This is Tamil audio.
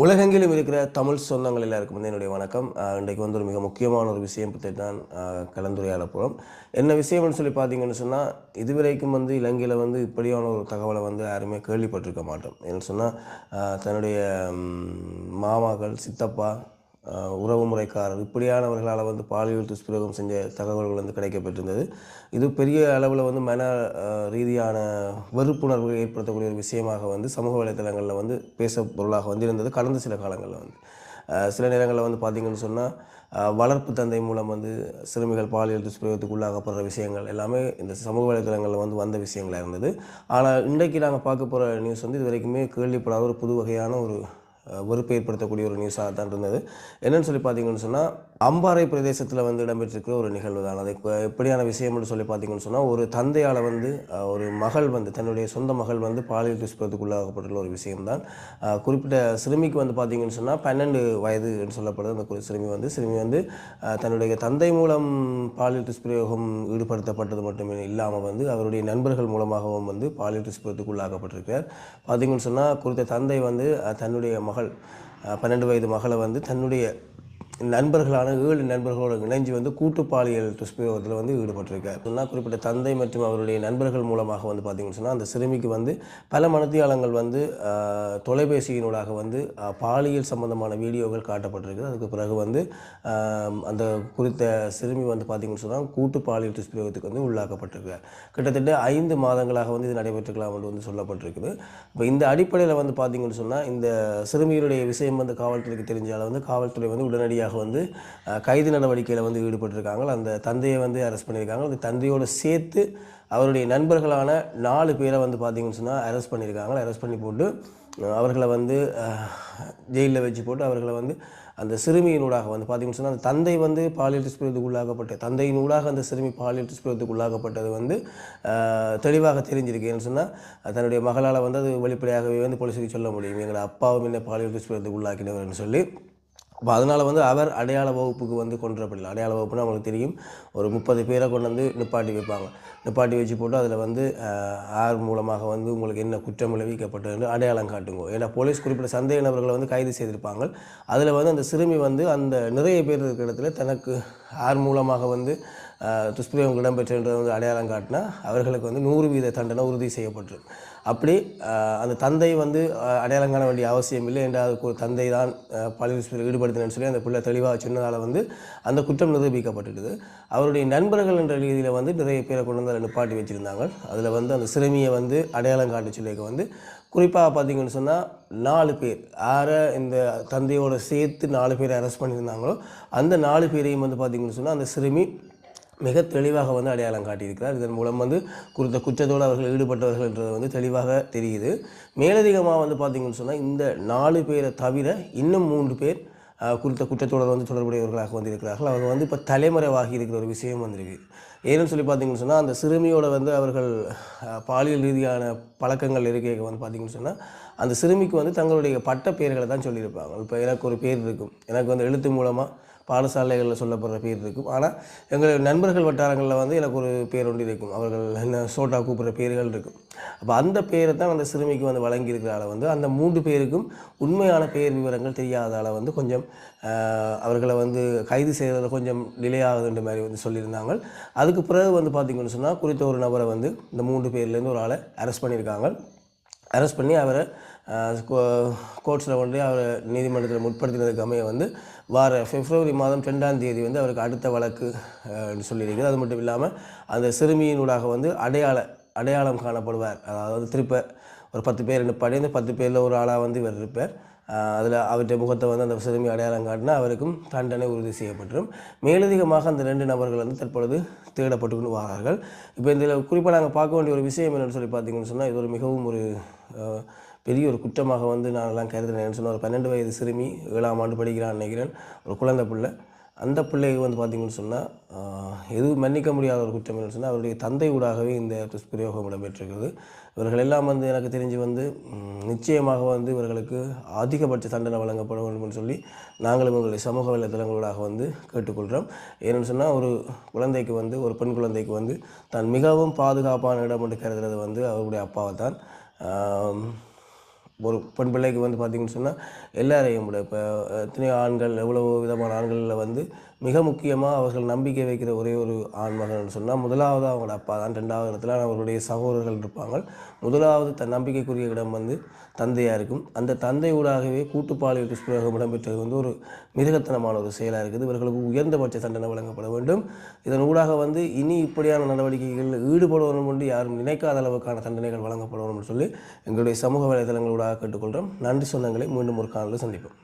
உலகெங்கிலும் இருக்கிற தமிழ் சொந்தங்கள் எல்லாருக்கும் வந்து என்னுடைய வணக்கம். இன்றைக்கு வந்து ஒரு மிக முக்கியமான ஒரு விஷயம் பற்றி தான் கலந்துரையாட போகிறோம். என்ன விஷயம்னு சொல்லி பார்த்தீங்கன்னு சொன்னால், இதுவரைக்கும் வந்து இலங்கையில் வந்து இப்படியான ஒரு தகவலை வந்து யாருமே கேள்விப்பட்டிருக்க மாட்டோம். ஏன்னு சொன்னால் தன்னுடைய மாமாக்கள், சித்தப்பா, உறவு முறைக்காரர் இப்படியானவர்களால் வந்து பாலியல் துஷ்பிரயோகம் செஞ்ச தகவல்கள் வந்து கிடைக்கப்பட்டிருந்தது. இது பெரிய அளவில் வந்து மன ரீதியான வெறுப்புணர்வு ஏற்படுத்தக்கூடிய ஒரு விஷயமாக வந்து சமூக வலைத்தளங்களில் வந்து பேச பொருளாக வந்து இருந்தது கடந்த சில காலங்களில் வந்து. சில நேரங்களில் வந்து பார்த்திங்கன்னு சொன்னால் வளர்ப்பு தந்தை மூலம் வந்து சிறுமிகள் பாலியல் துஷ்பிரயோகத்துக்கு உள்ளாகப்படுற விஷயங்கள் எல்லாமே இந்த சமூக வலைத்தளங்களில் வந்து வந்த விஷயங்களாக இருந்தது. ஆனால் இன்றைக்கு நாங்கள் பார்க்க போகிற நியூஸ் வந்து இது வரைக்குமே கேள்விப்படாத ஒரு புது வகையான ஒரு வெறுப்பை ஏற்படுத்தக்கூடிய ஒரு நியூஸாக தான் இருந்தது. என்னென்னு சொல்லி பார்த்தீங்கன்னு சொன்னால், அம்பாறை பிரதேசத்தில் வந்து இடம்பெற்றிருக்கிற ஒரு நிகழ்வு தான். அது எப்படியான விஷயம்னு சொல்லி பார்த்தீங்கன்னு சொன்னால், ஒரு தந்தையால் வந்து ஒரு மகள் வந்து தன்னுடைய சொந்த மகள் வந்து பாலியல் துஷ்பிரயோகத்துக்குள்ளாகப்பட்டுள்ள ஒரு விஷயம்தான். குறிப்பிட்ட சிறுமிக்கு வந்து பார்த்தீங்கன்னு சொன்னால் 12 வயது என்று சொல்லப்படுது. அந்த சிறுமி வந்து தன்னுடைய தந்தை மூலம் பாலியல் துஷ்பிரயோகம் ஈடுபடுத்தப்பட்டது மட்டுமே இல்லாமல் வந்து அவருடைய நண்பர்கள் மூலமாகவும் வந்து பாலியல் துஷ்பிரயோகத்துக்குள்ளாக்கப்பட்டிருக்கிறார். பார்த்தீங்கன்னு சொன்னால் குறித்த தந்தை வந்து தன்னுடைய 12 வயது மகளை வந்து தன்னுடைய நண்பர்களான 7 நண்பர்களோடு இணைஞ்சு வந்து கூட்டு பாலியல் துஷ்பிரயோகத்தில் வந்து ஈடுபட்டிருக்கார். சொன்னால் குறிப்பிட்ட தந்தை மற்றும் அவருடைய நண்பர்கள் மூலமாக வந்து பார்த்திங்கன்னு சொன்னால் அந்த சிறுமிக்கு வந்து பல மனத்தியாளங்கள் வந்து தொலைபேசியினூடாக வந்து பாலியல் சம்பந்தமான வீடியோக்கள் காட்டப்பட்டிருக்குது. அதுக்கு பிறகு வந்து அந்த குறித்த சிறுமி வந்து பார்த்திங்கன்னு சொன்னால் கூட்டு பாலியல் துஷ்பிரயோகத்துக்கு வந்து உள்ளாக்கப்பட்டிருக்கிறார். கிட்டத்தட்ட 5 மாதங்களாக வந்து இது நடைபெற்றுக்கலாம் என்று வந்து சொல்லப்பட்டிருக்குது. இப்போ இந்த அடிப்படையில் வந்து பார்த்திங்கன்னு சொன்னால் இந்த சிறுமியுடைய விஷயம் வந்து காவல்துறைக்கு தெரிஞ்சால் வந்து காவல்துறை வந்து உடனடியாக வந்து கைது நடவடிக்கையில் வந்து ஈடுபட்டிருக்காங்க. அந்த தந்தையை வந்து அரெஸ்ட் பண்ணியிருக்காங்க. அந்த தந்தையோடு சேர்த்து அவருடைய நண்பர்களான 4 பேரை வந்து பார்த்திங்கன்னு சொன்னால் அரெஸ்ட் பண்ணியிருக்காங்க. அரெஸ்ட் பண்ணி போட்டு அவர்களை வந்து ஜெயிலில் வச்சு போட்டு அவர்களை வந்து அந்த சிறுமியினூடாக வந்து பார்த்திங்கன்னு சொன்னால் அந்த தந்தை வந்து பாலியல் துஷ்பிரயோகத்துக்கு உள்ளாகப்பட்ட தந்தையினூடாக அந்த சிறுமி பாலியல் துஷ்பிரயோகத்துக்கு உள்ளாகப்பட்டது வந்து தெளிவாக தெரிஞ்சிருக்கேன்னு சொன்னால் தன்னுடைய மகளால் வந்து அது வெளிப்படையாகவே வந்து போலீஸுக்கு சொல்ல முடியும். எங்களை அப்பாவும் என்ன பாலியல் துஷ்பிரயோகத்துக்கு உள்ளாக்கினவர்னு சொல்லி. அப்போ அதனால் வந்து அவர் அடையாள வகுப்புக்கு வந்து கொண்டு வரப்படல. அடையாள வகுப்புன்னா அவங்களுக்கு தெரியும், ஒரு 30 பேரை கொண்டு வந்து நிப்பாட்டி வைப்பாங்க. நிப்பாட்டி வச்சு போட்டு அதில் வந்து ஆர் மூலமாக வந்து உங்களுக்கு என்ன குற்றம் விளைவிக்கப்பட்டது அடையாளம் காட்டுங்க. ஏன்னா போலீஸ் குறிப்பிட்ட சந்தேக நபர்களை வந்து கைது செய்திருப்பாங்க. அதில் வந்து அந்த சிறுமி வந்து அந்த நிறைய பேர் இருக்கிற இடத்துல தனக்கு ஆர் மூலமாக வந்து துஷ்பிரயோகம் இடம்பெற்றதை வந்து அடையாளம் காட்டினா அவர்களுக்கு வந்து 100% தண்டனை உறுதி செய்யப்பட்டிருக்கு. அப்படி அந்த தந்தை வந்து அடையாளம் காண வேண்டிய அவசியம் இல்லை என்ற அதுக்கு ஒரு தந்தை தான் பாலியல் துஷ்பிரயோகம் ஈடுபடுத்தினு சொல்லி அந்த பிள்ளை தெளிவாக சொன்னதால் வந்து அந்த குற்றம் நிரூபிக்கப்பட்டுடுது. அவருடைய நண்பர்கள் என்ற ரீதியில் வந்து நிறைய பேரை கொண்டு வந்து அதில் நிப்பாட்டி வச்சுருந்தாங்க. அதில் வந்து அந்த சிறுமியை வந்து அடையாளம் காட்டு சொல்லிக்க வந்து குறிப்பாக பார்த்திங்கன்னு சொன்னால் 4 பேர் இந்த தந்தையோடு சேர்த்து 4 பேரை அரெஸ்ட் பண்ணியிருந்தாங்களோ அந்த 4 பேரையும் வந்து பார்த்திங்கன்னு சொன்னால் அந்த சிறுமி மிக தெளிவாக வந்து அடையாளம் காட்டியிருக்கிறார். இதன் மூலம் வந்து குறித்த குற்றத்தோடு அவர்கள் ஈடுபட்டவர்கள் என்றது வந்து தெளிவாக தெரியுது. மேலதிகமாக வந்து பார்த்திங்கன்னு சொன்னால் இந்த 4 பேரை தவிர இன்னும் 3 பேர் குறித்த குற்றத்தோடு வந்து தொடர்புடையவர்களாக வந்து இருக்கிறார்கள். அவங்க வந்து இப்போ தலைமறைவாகி இருக்கிற ஒரு விஷயம் வந்திருக்கு. ஏன்னு சொல்லி பார்த்திங்கன்னு சொன்னால் அந்த சிறுமியோடு வந்து அவர்கள் பாலியல் ரீதியான பழக்கங்கள் இருக்க வந்து பார்த்திங்கன்னு சொன்னால் அந்த சிறுமிக்கு வந்து தங்களுடைய பட்ட பெயர்களை தான் சொல்லியிருப்பாங்க. இப்போ எனக்கு ஒரு பேர் இருக்கும், எனக்கு வந்து எழுத்து மூலமாக பாடசாலைகளில் சொல்லப்படுற பேர் இருக்கும். ஆனால் எங்கள் நண்பர்கள் வட்டாரங்களில் வந்து எனக்கு ஒரு பேர் ஒன்று இருக்கும், அவர்கள் என்ன சோட்டா கூப்பிட்ற பேர்கள் இருக்கும். அப்போ அந்த பேரை தான் அந்த சிறுமிக்கு வந்து வழங்கியிருக்கிறால வந்து அந்த 3 பேருக்கும் உண்மையான பெயர் விவரங்கள் தெரியாதால் வந்து கொஞ்சம் அவர்களை வந்து கைது செய்கிறதில் கொஞ்சம் டிலே ஆகுதுன்ற மாதிரி வந்து சொல்லியிருந்தாங்க. அதுக்கு பிறகு வந்து பார்த்திங்கன்னு சொன்னால் குறித்த ஒரு நபரை வந்து இந்த 3 பேர்லேருந்து ஒரு ஆளை அரெஸ்ட் பண்ணியிருக்காங்க. அரெஸ்ட் பண்ணி அவரை கோர்ட்ஸில் கொண்டு அவரை நீதிமன்றத்தில் முற்படுத்தினதுக்கு அமைய வந்து பிப்ரவரி மாதம் 2ஆம் தேதி வந்து அவருக்கு அடுத்த வழக்கு சொல்லியிருக்குது. அது மட்டும் இல்லாமல் அந்த சிறுமியினூடாக வந்து அடையாளம் காணப்படுவார். அதாவது திருப்ப ஒரு 10 பேர் நிப்பாடி அந்த 10 பேரில் ஒரு ஆளாக வந்து இவர் இருப்பார். அதில் அவருடைய முகத்தை வந்து அந்த சிறுமி அடையாளம் காட்டினா அவருக்கும் தண்டனை உறுதி செய்யப்பட்டுரும். மேலதிகமாக அந்த 2 நபர்கள் வந்து தற்பொழுது தேடப்பட்டு வரார்கள். இப்போ இதில் குறிப்பாக நாங்கள் பார்க்க வேண்டிய ஒரு விஷயம் என்னென்னு சொல்லி பார்த்தீங்கன்னு சொன்னால் இது ஒரு மிகவும் ஒரு பெரிய ஒரு குற்றமாக வந்து நான்லாம் கருதுனேன்னு சொன்னால் ஒரு 12 வயது சிறுமி 7ஆம் ஆண்டு படிக்கிறான்னு நினைக்கிறேன், ஒரு குழந்தை பிள்ளை. அந்த பிள்ளைக்கு வந்து பார்த்திங்கன்னு சொன்னால் எதுவும் மன்னிக்க முடியாத ஒரு குற்றம் என்னன்னு சொன்னால் அவருடைய தந்தை ஊடாகவே இந்த துஷ்பிரயோகம் இடம்பெற்றிருக்கிறது. இவர்கள் எல்லாம் வந்து எனக்கு தெரிஞ்சு வந்து நிச்சயமாக வந்து இவர்களுக்கு அதிகபட்ச தண்டனை வழங்கப்பட வேண்டும்னு சொல்லி நாங்களும் எங்களுடைய சமூக வலைத்தளங்களூடாக வந்து கேட்டுக்கொள்கிறோம். ஏன்னு சொன்னால் ஒரு குழந்தைக்கு வந்து ஒரு பெண் குழந்தைக்கு வந்து தான் மிகவும் பாதுகாப்பான இடம் என்று கருதுறது வந்து அவருடைய அப்பாவை தான். ஒரு பெண் பிள்ளைக்கு வந்து பார்த்திங்கன்னு சொன்னால் எல்லாரையும் விட இப்போ எத்தனையோ ஆண்கள் எவ்வளவோ விதமான ஆண்களில் வந்து மிக முக்கியமாக அவர்கள் நம்பிக்கை வைக்கிற ஒரே ஒரு ஆண்மகன் சொன்னால் முதலாவது அவங்களோட அப்பா தான், ரெண்டாவது இடத்துல அவர்களுடைய சகோதரர்கள் இருப்பாங்க. முதலாவது தன் நம்பிக்கைக்குரிய இடம் வந்து தந்தையாக இருக்கும். அந்த தந்தை ஊடாகவே கூட்டுப்பாலியல் துஷ்பிரயோகம் இடம்பெற்றது வந்து ஒரு மிருகத்தனமான ஒரு செயலாக இருக்குது. இவர்களுக்கு உயர்ந்தபட்ச தண்டனை வழங்கப்பட வேண்டும். இதன் ஊடாக வந்து இனி இப்படியான நடவடிக்கைகளில் ஈடுபடணும் என்று யாரும் நினைக்காத அளவுக்கான தண்டனைகள் வழங்கப்படணும்னு சொல்லி எங்களுடைய சமூக வலைதளங்களூடாக கேட்டுக்கொள்கிறோம். நன்றி சொந்தங்களை மீண்டும் ஒரு காணொலியில் சந்திப்போம்.